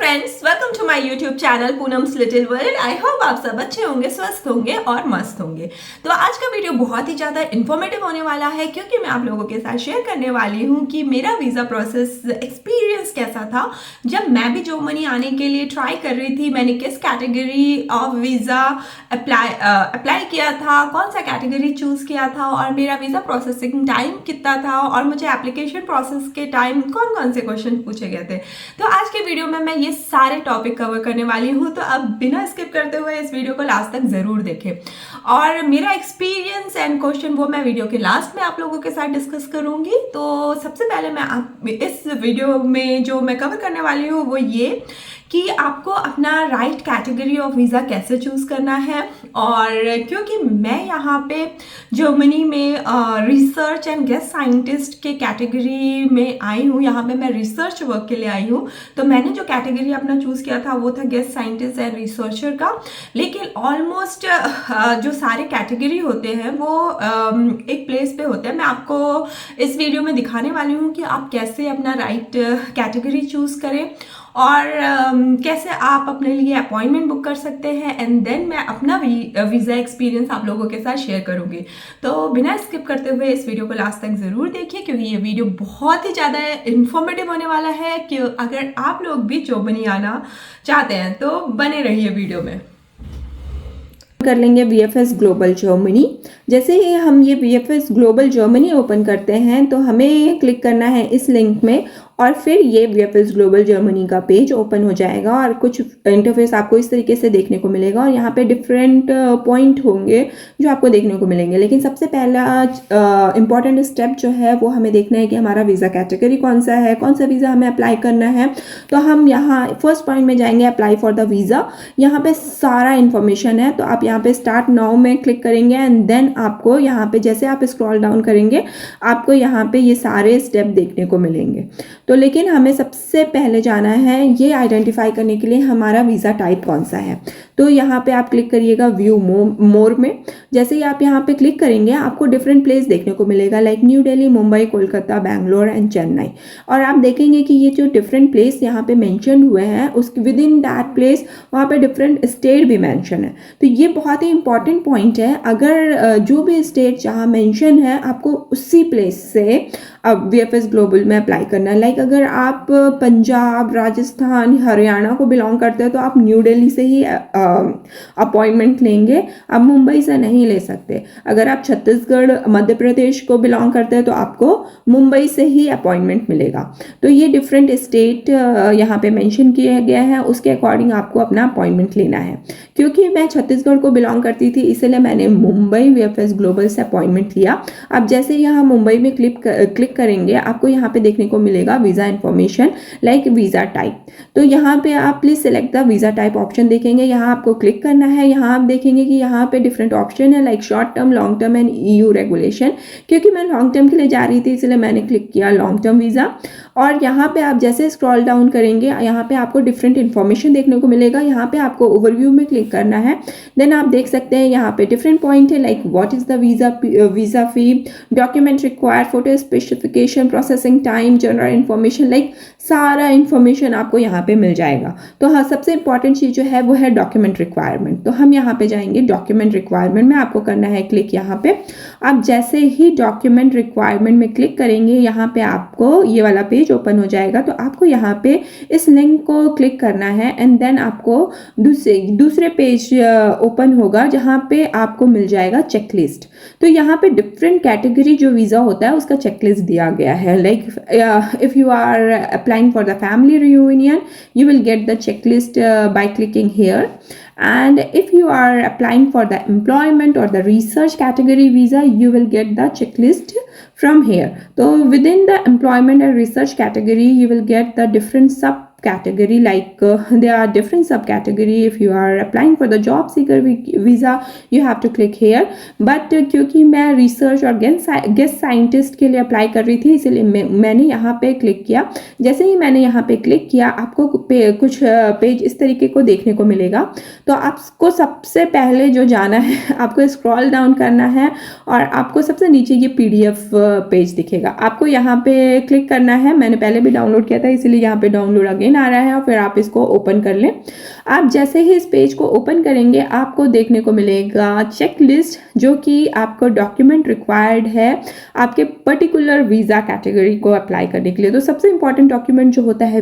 Friends, welcome to my YouTube channel Poonam's little world. I hope आप सब अच्छे होंगे, स्वस्थ होंगे और मस्त होंगे। तो आज का वीडियो बहुत ही ज़्यादा इन्फॉर्मेटिव होने वाला है क्योंकि मैं आप लोगों के साथ शेयर करने वाली हूँ कि मेरा वीज़ा प्रोसेस एक्सपीरियंस कैसा था जब मैं भी जर्मनी आने के लिए ट्राई कर रही थी। मैंने किस कैटेगरी ऑफ वीज़ा अप्लाई किया था, कौन सा कैटेगरी चूज़ किया था और मेरा वीज़ा प्रोसेसिंग टाइम कितना था और मुझे एप्लीकेशन प्रोसेस के टाइम कौन कौन से क्वेश्चन पूछे गए थे। तो आज के वीडियो में मैं ये सारे टॉपिक कवर करने वाली हूँ, तो अब बिना स्किप करते हुए इस वीडियो को लास्ट तक ज़रूर देखें। और मेरा एक्सपीरियंस एंड क्वेश्चन वो मैं वीडियो के लास्ट में आप लोगों के साथ डिस्कस करूँगी। तो सबसे पहले मैं इस वीडियो में जो मैं कवर करने वाली हूँ वो ये कि आपको अपना राइट कैटेगरी ऑफ वीज़ा कैसे चूज़ करना है। और क्योंकि मैं यहाँ पे जर्मनी में रिसर्च एंड गेस्ट साइंटिस्ट के कैटेगरी में आई हूँ, यहाँ पे मैं रिसर्च वर्क के लिए आई हूँ, तो मैंने जो कैटेगरी अपना चूज़ किया था वो था गेस्ट साइंटिस्ट एंड रिसर्चर का। लेकिन ऑलमोस्ट जो सारे कैटेगरी होते हैं वो एक प्लेस पे होते हैं। मैं आपको इस वीडियो में दिखाने वाली हूँ कि आप कैसे अपना राइट कैटेगरी चूज़ करें और कैसे आप अपने लिए अपॉइंटमेंट बुक कर सकते हैं। एंड देन मैं अपना वीज़ा एक्सपीरियंस आप लोगों के साथ शेयर करूंगी। तो बिना स्किप करते हुए इस वीडियो को लास्ट तक ज़रूर देखिए क्योंकि ये वीडियो बहुत ही ज़्यादा इन्फॉर्मेटिव होने वाला है कि अगर आप लोग भी जर्मनी आना चाहते हैं तो बने रहिए वीडियो में। कर लेंगे VFS ग्लोबल जर्मनी। जैसे ही हम ये VFS ग्लोबल जर्मनी ओपन करते हैं तो हमें क्लिक करना है इस लिंक में और फिर ये VFS ग्लोबल जर्मनी का पेज ओपन हो जाएगा और कुछ इंटरफेस आपको इस तरीके से देखने को मिलेगा। और यहाँ पे डिफरेंट पॉइंट होंगे जो आपको देखने को मिलेंगे। लेकिन सबसे पहला इम्पॉर्टेंट स्टेप जो है वो हमें देखना है कि हमारा वीज़ा कैटेगरी कौन सा है, कौन सा वीज़ा हमें अप्लाई करना है। तो हम यहाँ फर्स्ट पॉइंट में जाएंगे अप्लाई फॉर द वीज़ा। यहाँ पे सारा इन्फॉर्मेशन है, तो आप यहाँ पे स्टार्ट नाउ में क्लिक करेंगे एंड देन आपको यहाँ पे जैसे आप स्क्रॉल डाउन करेंगे आपको यहाँ पे ये सारे स्टेप देखने को मिलेंगे। तो लेकिन हमें सबसे पहले जाना है ये आइडेंटिफाई करने के लिए हमारा वीज़ा टाइप कौन सा है। तो यहाँ पे आप क्लिक करिएगा व्यू मोर में। जैसे ही आप यहाँ पे क्लिक करेंगे आपको डिफरेंट प्लेस देखने को मिलेगा like new Delhi, Mumbai, Kolkata, Bangalore and Chennai. और आप देखेंगे कि ये जो डिफरेंट प्लेस यहाँ पे मेंशन हुए हैं उसके विद इन दैट प्लेस वहाँ पे डिफरेंट स्टेट भी मेंशन है। तो ये बहुत ही इंपॉर्टेंट पॉइंट है। अगर जो भी स्टेट जहाँ मेंशन है आपको उसी प्लेस से अब VFS ग्लोबल में अप्लाई करना है। लाइक अगर आप पंजाब, राजस्थान, हरियाणा को बिलोंग करते हैं तो आप न्यू दिल्ली से ही अपॉइंटमेंट लेंगे, आप मुंबई से नहीं ले सकते। अगर आप छत्तीसगढ़, मध्य प्रदेश को बिलोंग करते हैं तो आपको मुंबई से ही अपॉइंटमेंट मिलेगा। तो ये डिफरेंट स्टेट यहाँ पे मेंशन किया गया है, उसके अकॉर्डिंग आपको अपना अपॉइंटमेंट लेना है। क्योंकि मैं छत्तीसगढ़ को बिलोंग करती थी इसलिए मैंने मुंबई VFS ग्लोबल से अपॉइंटमेंट लिया। अब जैसे यहाँ मुंबई में क्लिक करेंगे आपको यहाँ पे देखने को मिलेगा visa information like visa type. तो यहाँ पे आप please select the visa type option देखेंगे, यहाँ आपको क्लिक करना है। यहाँ आप देखेंगे कि यहाँ पे डिफरेंट ऑप्शन है like short term, long term and EU regulation. क्योंकि मैं लॉन्ग टर्म के लिए जा रही थी इसलिए मैंने क्लिक किया लॉन्ग टर्म वीज़ा। और यहाँ पे आप जैसे स्क्रॉल डाउन करेंगे यहाँ पे आपको डिफरेंट इन्फॉर्मेशन देखने को मिलेगा। यहाँ पे आपको ओवरव्यू में क्लिक करना है। देन आप देख सकते हैं यहाँ पे डिफरेंट पॉइंट है like what is the visa fee, document required, photo specification, processing time, general information, like सारा इन्फॉर्मेशन आपको यहाँ पे मिल जाएगा। तो हाँ, सबसे इंपॉर्टेंट चीज़ जो है वो है डॉक्यूमेंट रिक्वायरमेंट। तो हम यहाँ पे जाएंगे डॉक्यूमेंट रिक्वायरमेंट में, आपको करना है क्लिक यहाँ पे। आप जैसे ही डॉक्यूमेंट रिक्वायरमेंट में क्लिक करेंगे यहाँ पे आपको ये वाला पेज ओपन हो जाएगा। तो आपको यहाँ पे इस लिंक को क्लिक करना है एंड देन आपको दूसरे पेज ओपन होगा जहाँ पे आपको मिल जाएगा चेकलिस्ट। तो यहाँ पे डिफरेंट कैटेगरी जो वीज़ा होता है उसका चेकलिस्ट दिया गया है। Like if you are applying for the family reunion you will get the checklist by clicking here. And if you are applying for the employment or the research category visa you will get the checklist from here. So within the employment and research category you will get the different sub category like there are different subcategory. If you are applying for the job seeker visa you have to click here. But क्योंकि मैं research और guest scientist के लिए apply कर रही थी इसलिए मैंने यहाँ पे क्लिक किया। जैसे ही मैंने यहाँ पे क्लिक किया आपको कुछ पेज इस तरीके को देखने को मिलेगा। तो आपको सबसे पहले जो जाना है आपको स्क्रॉल डाउन करना है और आपको सबसे नीचे ये PDF पेज दिखेगा। आपको यहाँ पे क्लिक करना है, मैंने पहले भी डाउनलोड किया था इसीलिए यहाँ पे डाउनलोड अगेन आ रहा है, और फिर आप इसको ओपन कर लें। आप जैसे ही इस पेज को ओपन करेंगे आपको देखने को मिलेगा चेक लिस्ट, जो कि आपको डॉक्यूमेंट रिक्वायर्ड है आपके पर्टिकुलर वीज़ा कैटेगरी को अप्लाई करने के लिए। तो सबसे इंपॉर्टेंट डॉक्यूमेंट जो होता है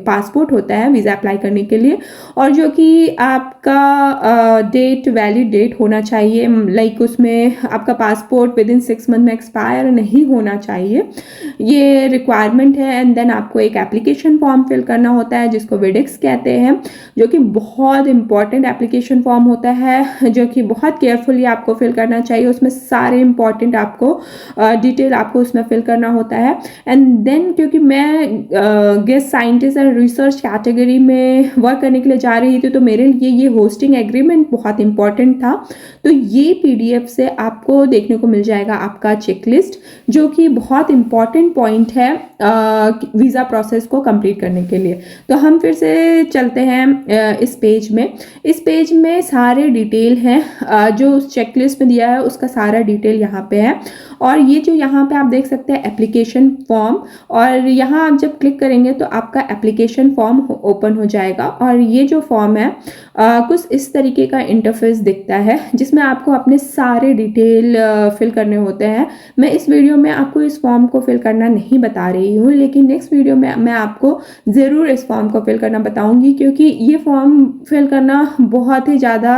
पासपोर्ट होता है वीज़ा अप्लाई करने के लिए, और जो कि आपका डेट वैलिड डेट होना चाहिए, लाइक उसमें आपका पासपोर्ट विद इन 6 मंथ में एक्सपायर नहीं होना चाहिए, ये रिक्वायरमेंट है। एंड देन आपको एक एप्लीकेशन फॉर्म फिल करना होता है जिसको विडेक्स कहते हैं, जो कि बहुत इंपॉर्टेंट एप्लीकेशन फॉर्म होता है, जो कि बहुत केयरफुली आपको फिल करना चाहिए। उसमें सारे इंपॉर्टेंट आपको डिटेल आपको उसमें फिल करना होता है। एंड देन क्योंकि मैं guest scientist and research category में वर्क करने के लिए जा रही थी, तो मेरे लिए ये होस्टिंग एग्रीमेंट बहुत इंपॉर्टेंट था। तो ये PDF से आपको देखने को मिल जाएगा आपका चेकलिस्ट, जो कि बहुत इंपॉर्टेंट पॉइंट है वीज़ा प्रोसेस को कंप्लीट करने के लिए। तो हम फिर से चलते हैं इस पेज में। इस पेज में सारे डिटेल हैं जो उस चेकलिस्ट में दिया है, उसका सारा डिटेल यहाँ पे है। और ये जो यहाँ पे आप देख सकते हैं एप्लीकेशन फॉर्म, और यहाँ आप जब क्लिक करेंगे तो आपका एप्लीकेशन फॉर्म ओपन हो जाएगा। और ये जो फॉर्म है कुछ इस तरीके का इंटरफेस दिखता है, जिसमें आपको अपने सारे डिटेल फिल करने होते हैं। मैं इस वीडियो में आपको इस फॉर्म को फिल करना नहीं बता रही हूँ, लेकिन नेक्स्ट वीडियो में मैं आपको ज़रूर इस फॉर्म को फिल करना बताऊँगी, क्योंकि ये फॉर्म फिल करना बहुत ही ज़्यादा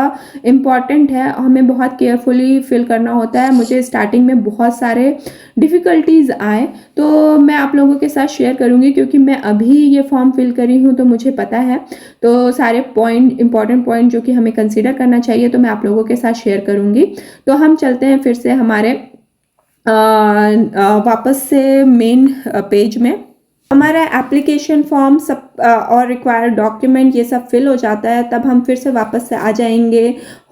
इम्पॉर्टेंट है, हमें बहुत केयरफुली फिल करना होता है। मुझे स्टार्टिंग में बहुत सारे डिफ़िकल्टीज़ आए, तो मैं आप लोगों के साथ शेयर करूँगी, क्योंकि मैं अभी ये फॉर्म फिल करी हूँ तो मुझे पता है। तो सारे पॉइंट इंपॉर्टेंट पॉइंट जो कि हमें कंसीडर करना चाहिए तो मैं आप लोगों के साथ शेयर करूँगी। तो हम चलते हैं फिर से हमारे वापस से मेन पेज में। हमारा एप्लीकेशन फॉर्म सब और रिक्वायर्ड डॉक्यूमेंट ये सब फिल हो जाता है, तब हम फिर से वापस से आ जाएंगे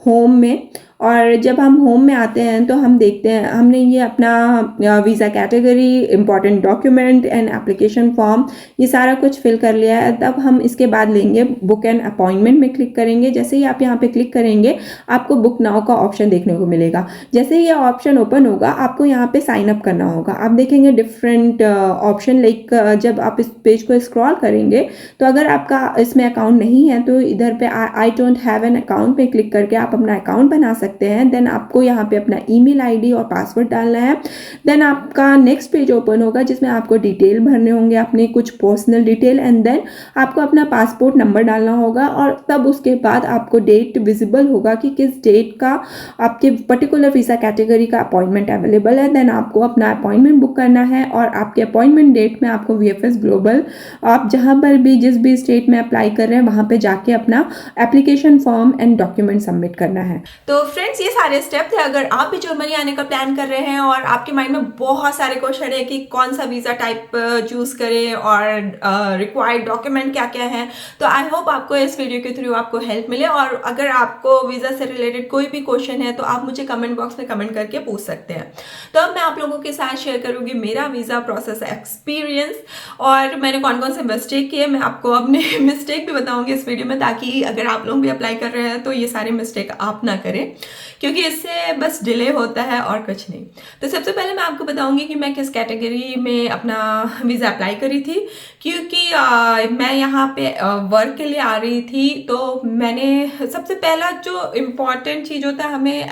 होम में। और जब हम होम में आते हैं तो हम देखते हैं हमने ये अपना visa category, important document and application form ये सारा कुछ फिल कर लिया है। तब हम इसके बाद लेंगे बुक एंड अपॉइंटमेंट में क्लिक करेंगे। जैसे ही आप यहाँ पे क्लिक करेंगे आपको बुक नाउ का ऑप्शन देखने को मिलेगा। जैसे ही ये ऑप्शन ओपन होगा आपको यहाँ पे साइन अप करना होगा। आप देखेंगे डिफरेंट ऑप्शन, लाइक जब आप इस पेज को स्क्रॉल करेंगे तो अगर आपका इसमें अकाउंट नहीं है तो इधर पे I don't have an account पे क्लिक करके आप अपना अकाउंट बना सकते हैं। देन आपको यहाँ पे अपना ईमेल आईडी और पासवर्ड डालना है। देन आपका नेक्स्ट पेज ओपन होगा जिसमें आपको डिटेल भरने होंगे, अपने कुछ पर्सनल डिटेल, एंड देन आपको अपना पासपोर्ट नंबर डालना होगा। और तब उसके बाद आपको डेट विजिबल होगा कि किस डेट का आपके पर्टिकुलर वीज़ा कैटेगरी का अपॉइंटमेंट अवेलेबल है। देन आपको अपना अपॉइंटमेंट बुक करना है, और आपके अपॉइंटमेंट डेट में आपको VFS ग्लोबल आप जहाँ पर भी जिस भी स्टेट में अप्लाई कर रहे हैं वहाँ पे जाके अपना application form and document submit करना है। तो फ्रेंड्स ये सारे स्टेप थे। अगर आप भी जर्मनी आने का प्लान कर रहे हैं और आपके माइंड में बहुत सारे क्वेश्चन है कि कौन सा वीज़ा टाइप चूज़ करें और रिक्वायर्ड डॉक्यूमेंट क्या क्या है, तो आई होप आपको इस वीडियो के थ्रू आपको हेल्प मिले। और अगर आपको वीज़ा से रिलेटेड कोई भी क्वेश्चन है तो आप मुझे कमेंट बॉक्स में कमेंट करके पूछ सकते हैं। तो अब मैं आप लोगों के साथ शेयर करूँगी मेरा वीज़ा प्रोसेस एक्सपीरियंस, और मैंने कौन कौन से मिस्टेक किए मैं आपको अपने मिस्टेक भी बताऊँगी इस वीडियो में, ताकि अगर आप लोग भी अप्लाई कर रहे हैं तो ये सारे मिस्टेक आप ना करें, क्योंकि इससे बस डिले होता है और कुछ नहीं। तो सबसे पहले मैं आपको बताऊंगी कि मैं किस कैटेगरी में अपना वीज़ा अप्लाई करी थी, क्योंकि मैं यहाँ पे वर्क के लिए आ रही थी। तो मैंने सबसे पहला जो इम्पॉर्टेंट चीज़ होता है, हमें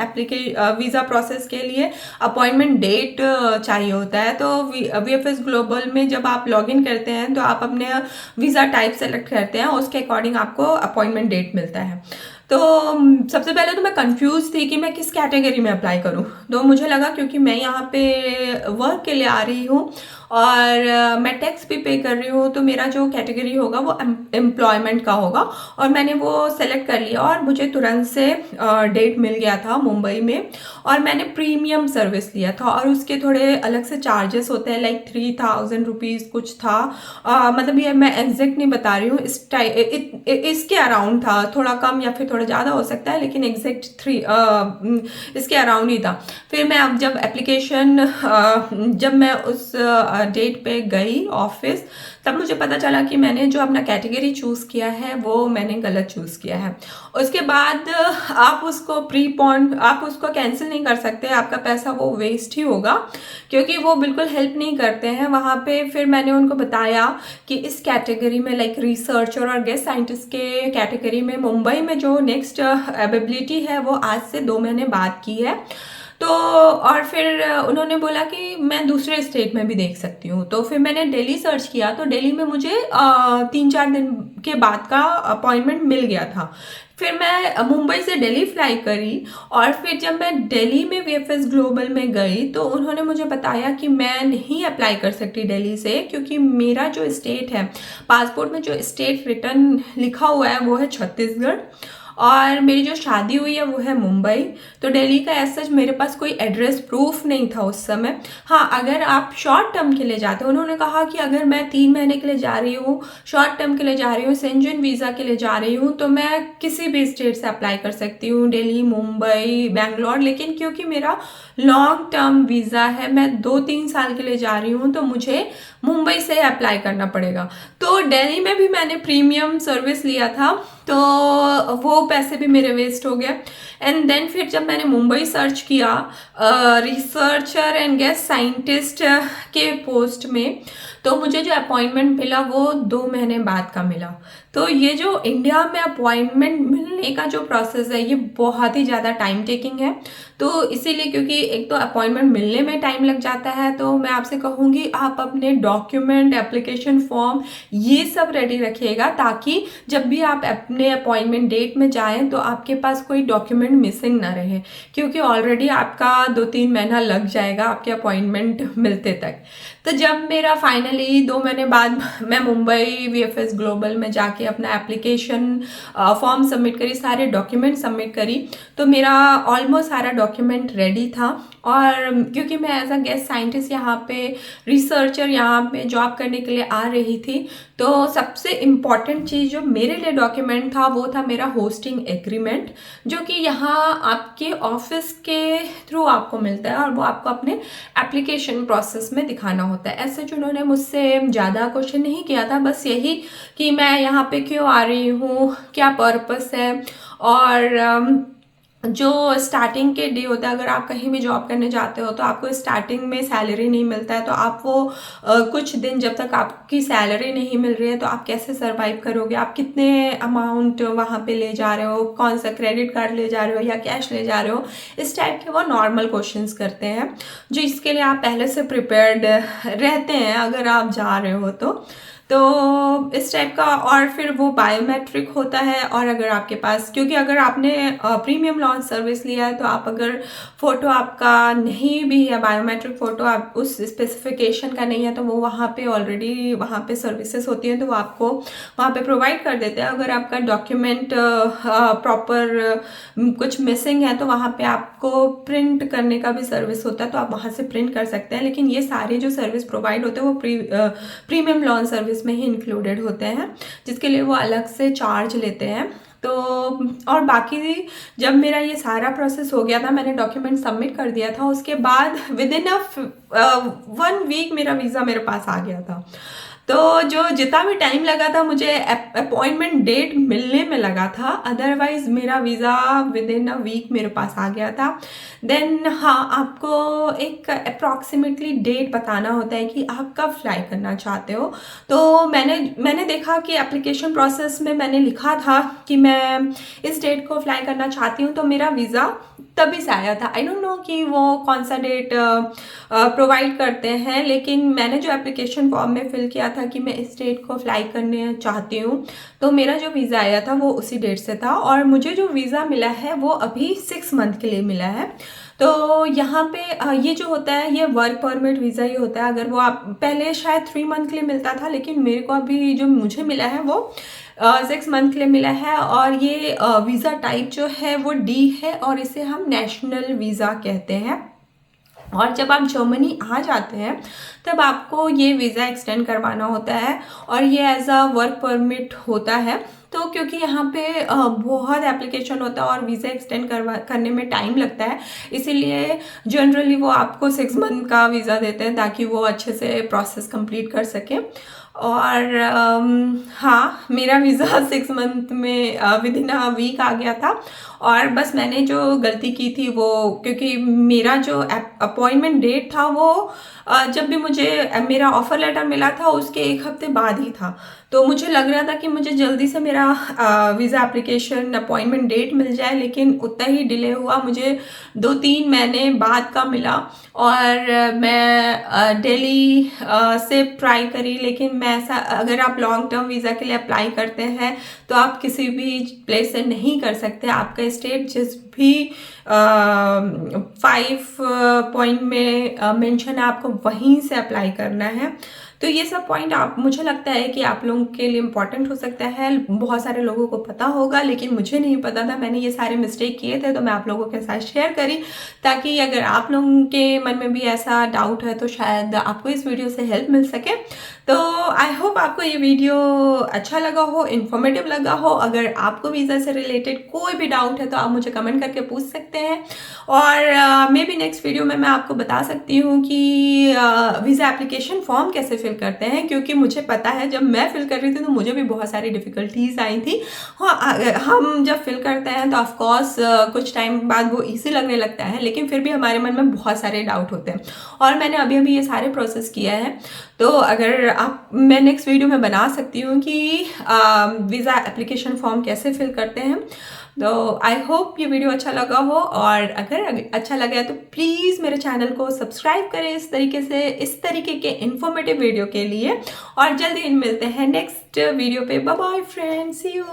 वीज़ा प्रोसेस के लिए अपॉइंटमेंट डेट चाहिए होता है। तो VFS ग्लोबल में जब आप लॉगिन करते हैं तो आप अपने वीज़ा टाइप सेलेक्ट करते हैं, उसके अकॉर्डिंग आपको अपॉइंटमेंट डेट मिलता है। तो सबसे पहले तो मैं कंफ्यूज थी कि मैं किस कैटेगरी में अप्लाई करूं। तो मुझे लगा क्योंकि मैं यहाँ पे वर्क के लिए आ रही हूँ और मैं टैक्स भी पे कर रही हूँ, तो मेरा जो कैटेगरी होगा वो एम्प्लॉयमेंट का होगा। और मैंने वो सेलेक्ट कर लिया और मुझे तुरंत से डेट मिल गया था मुंबई में। और मैंने प्रीमियम सर्विस लिया था, और उसके थोड़े अलग से चार्जेस होते हैं, लाइक 3000 रुपीज़ कुछ था। मतलब ये मैं एग्जैक्ट नहीं बता रही हूँ, इसके अराउंड था, थोड़ा कम या फिर थोड़ा ज़्यादा हो सकता है, लेकिन एग्जैक्ट इसके अराउंड ही था। फिर मैं अब जब मैं उस डेट पे गई ऑफिस, तब मुझे पता चला कि मैंने जो अपना कैटेगरी चूज़ किया है वो मैंने गलत चूज़ किया है। उसके बाद आप उसको कैंसिल नहीं कर सकते, आपका पैसा वो वेस्ट ही होगा, क्योंकि वो बिल्कुल हेल्प नहीं करते हैं वहाँ पे। फिर मैंने उनको बताया कि इस कैटेगरी में लाइक रिसर्चर और गेस्ट साइंटिस्ट के कैटेगरी में मुंबई में जो नेक्स्ट अवेलेबिलिटी है वो आज से 2 महीने बाद की है। तो और फिर उन्होंने बोला कि मैं दूसरे स्टेट में भी देख सकती हूँ। तो फिर मैंने दिल्ली सर्च किया, तो दिल्ली में मुझे 3-4 दिन के बाद का अपॉइंटमेंट मिल गया था। फिर मैं मुंबई से दिल्ली फ्लाई करी, और फिर जब मैं दिल्ली में VFS ग्लोबल में गई तो उन्होंने मुझे बताया कि मैं नहीं अप्लाई कर सकती दिल्ली से, क्योंकि मेरा जो स्टेट है, पासपोर्ट में जो स्टेट रिटर्न लिखा हुआ है वो है छत्तीसगढ़, और मेरी जो शादी हुई है वो है मुंबई। तो दिल्ली का ऐसा मेरे पास कोई एड्रेस प्रूफ नहीं था उस समय। हाँ, अगर आप शॉर्ट टर्म के लिए जाते हो, उन्होंने कहा कि अगर मैं 3 महीने के लिए जा रही हूँ, शॉर्ट टर्म के लिए जा रही हूँ, शेंजन वीज़ा के लिए जा रही हूँ, तो मैं किसी भी स्टेट से अप्लाई कर सकती हूँ, दिल्ली, मुंबई, बेंगलोर। लेकिन क्योंकि मेरा लॉन्ग टर्म वीज़ा है, मैं 2-3 साल के लिए जा रही हूँ, तो मुझे मुंबई से अप्लाई करना पड़ेगा। तो दिल्ली में भी मैंने प्रीमियम सर्विस लिया था, तो वो पैसे भी मेरे वेस्ट हो गए। एंड देन फिर जब मैंने मुंबई सर्च किया रिसर्चर एंड गेस्ट साइंटिस्ट के पोस्ट में, तो मुझे जो अपॉइंटमेंट मिला वो 2 महीने बाद का मिला। तो ये जो इंडिया में अपॉइंटमेंट मिलने का जो प्रोसेस है ये बहुत ही ज़्यादा टाइम टेकिंग है। तो इसीलिए, क्योंकि एक तो अपॉइंटमेंट मिलने में टाइम लग जाता है, तो मैं आपसे कहूँगी आप अपने डॉक्यूमेंट, एप्लीकेशन फॉर्म ये सब रेडी रखिएगा, ताकि जब भी आप अपने अपॉइंटमेंट डेट में जाएं तो आपके पास कोई डॉक्यूमेंट मिसिंग ना रहे, क्योंकि ऑलरेडी आपका 2-3 महीना लग जाएगा आपके अपॉइंटमेंट मिलते तक। तो जब मेरा फाइनली 2 महीने बाद मैं मुंबई VFS ग्लोबल में जाके अपना एप्लीकेशन फॉर्म सबमिट करी, सारे डॉक्यूमेंट सबमिट करी, तो मेरा ऑलमोस्ट सारा डॉक्यूमेंट रेडी था। और क्योंकि मैं एज अ गेस्ट साइंटिस्ट यहाँ पे, रिसर्चर यहाँ पे जॉब करने के लिए आ रही थी, तो सबसे इम्पॉर्टेंट चीज़ जो मेरे लिए डॉक्यूमेंट था वो था मेरा होस्टिंग एग्रीमेंट, जो कि यहाँ आपके ऑफिस के थ्रू आपको मिलता है, और वो आपको अपने एप्लीकेशन प्रोसेस में दिखाना होता है। ऐसे जो उन्होंने मुझसे ज़्यादा क्वेश्चन नहीं किया था, बस यही कि मैं यहाँ पे क्यों आ रही हूँ, क्या पर्पस है, और जो स्टार्टिंग के डे होता है, अगर आप कहीं भी जॉब करने जाते हो तो आपको स्टार्टिंग में सैलरी नहीं मिलता है, तो आप वो कुछ दिन जब तक आपकी सैलरी नहीं मिल रही है तो आप कैसे सरवाइव करोगे, आप कितने अमाउंट वहाँ पे ले जा रहे हो, कौन सा क्रेडिट कार्ड ले जा रहे हो या कैश ले जा रहे हो, इस टाइप के वो नॉर्मल क्वेश्चंस करते हैं, जो इसके लिए आप पहले से प्रिपेयर्ड रहते हैं अगर आप जा रहे हो तो इस टाइप का। और फिर वो बायोमेट्रिक होता है, और अगर आपके पास, क्योंकि अगर आपने प्रीमियम लॉन्च सर्विस लिया है तो आप अगर फ़ोटो आपका नहीं भी है, बायोमेट्रिक फ़ोटो आप उस स्पेसिफिकेशन का नहीं है, तो वो वहाँ पे ऑलरेडी वहाँ पे सर्विसेज होती हैं, तो वो आपको वहाँ पे प्रोवाइड कर देते हैं। अगर आपका डॉक्यूमेंट प्रॉपर कुछ मिसिंग है तो वहाँ पे आपको प्रिंट करने का भी सर्विस होता है, तो आप वहाँ से प्रिंट कर सकते हैं। लेकिन ये सारे जो सर्विस प्रोवाइड होते हैं वो प्रीमियम लॉन्च सर्विस में ही इंक्लूडेड होते हैं, जिसके लिए वो अलग से चार्ज लेते हैं। तो और बाकी जब मेरा ये सारा प्रोसेस हो गया था, मैंने डॉक्यूमेंट सबमिट कर दिया था, उसके बाद विद इन 1 वीक मेरा वीज़ा मेरे पास आ गया था। तो जो जितना भी टाइम लगा था मुझे अपॉइंटमेंट डेट मिलने में लगा था, अदरवाइज मेरा वीज़ा विद इन वीक मेरे पास आ गया था। देन हाँ, आपको एक अप्रॉक्सीमेटली डेट बताना होता है कि आप कब फ्लाई करना चाहते हो। तो मैंने देखा कि एप्लीकेशन प्रोसेस में मैंने लिखा था कि मैं इस डेट को फ्लाई करना चाहती हूँ, तो मेरा वीज़ा तभी से आया था। आई डोंट नो कि वो कौन सा डेट प्रोवाइड करते हैं, लेकिन मैंने जो एप्लीकेशन फॉर्म में फिल किया था कि मैं इस डेट को फ्लाई करने चाहती हूँ, तो मेरा जो वीज़ा आया था वो उसी डेट से था। और मुझे जो वीज़ा मिला है वो अभी 6 मंथ के लिए मिला है। तो यहाँ पे ये जो होता है ये वर्क परमिट वीज़ा ही होता है। अगर वो आप पहले शायद 3 मंथ के लिए मिलता था, लेकिन मेरे को अभी जो मुझे मिला है वो 6 मंथ के लिए मिला है। और ये वीज़ा टाइप जो है वो D है, और इसे हम नेशनल वीज़ा कहते हैं। और जब आप जर्मनी आ जाते हैं तब आपको ये वीज़ा एक्सटेंड करवाना होता है और ये एज अ वर्क परमिट होता है। तो क्योंकि यहाँ पे बहुत एप्लीकेशन होता है और वीज़ा एक्सटेंड करने में टाइम लगता है, इसीलिए जनरली वो आपको 6 मंथ का वीज़ा देते हैं ताकि वो अच्छे से प्रोसेस कंप्लीट कर सकें। और हाँ, मेरा वीज़ा 6 मंथ में विद इन अ वीक आ गया था। और बस मैंने जो गलती की थी वो, क्योंकि मेरा जो अपॉइंटमेंट डेट था वो जब भी मुझे मेरा ऑफ़र लेटर मिला था उसके 1 हफ्ते बाद ही था। तो मुझे लग रहा था कि मुझे जल्दी से मेरा वीज़ा एप्लीकेशन अपॉइंटमेंट डेट मिल जाए, लेकिन उतना ही डिले हुआ, मुझे 2-3 महीने बाद का मिला। और मैं दिल्ली से ट्राई करी, लेकिन मैं ऐसा, अगर आप लॉन्ग टर्म वीज़ा के लिए अप्लाई करते हैं तो आप किसी भी प्लेस से नहीं कर सकते। आपका स्टेट जिस भी 5 पॉइंट में मेंशन है आपको वहीं से अप्लाई करना है। तो ये सब पॉइंट मुझे लगता है कि आप लोगों के लिए इम्पॉर्टेंट हो सकता है। बहुत सारे लोगों को पता होगा लेकिन मुझे नहीं पता था, मैंने ये सारे मिस्टेक किए थे, तो मैं आप लोगों के साथ शेयर करी ताकि अगर आप लोगों के मन में भी ऐसा डाउट है तो शायद आपको इस वीडियो से हेल्प मिल सके। तो आई होप आपको ये वीडियो अच्छा लगा हो, इन्फॉर्मेटिव लगा हो। अगर आपको वीज़ा से रिलेटेड कोई भी डाउट है तो आप मुझे कमेंट करके पूछ सकते हैं, और मे बी नेक्स्ट वीडियो में मैं आपको बता सकती हूँ कि वीज़ा एप्लीकेशन फॉर्म कैसे फिल करते हैं, क्योंकि मुझे पता है जब मैं फिल कर रही थी तो मुझे भी बहुत सारी डिफ़िकल्टीज आई थी। हाँ, हम जब फिल करते हैं तो ऑफकोर्स कुछ टाइम बाद वो ईजी लगने लगता है, लेकिन फिर भी हमारे मन में बहुत सारे डाउट होते हैं। और मैंने अभी अभी ये सारे प्रोसेस किया है, तो अगर मैं नेक्स्ट वीडियो में बना सकती हूँ कि वीज़ा एप्लीकेशन फॉर्म कैसे फिल करते हैं। तो आई होप ये वीडियो अच्छा लगा हो, और अगर अच्छा लगा तो प्लीज़ मेरे चैनल को सब्सक्राइब करें इस तरीके के इन्फॉर्मेटिव वीडियो के लिए। और जल्दी मिलते हैं नेक्स्ट वीडियो पे। Bye bye friends, see you.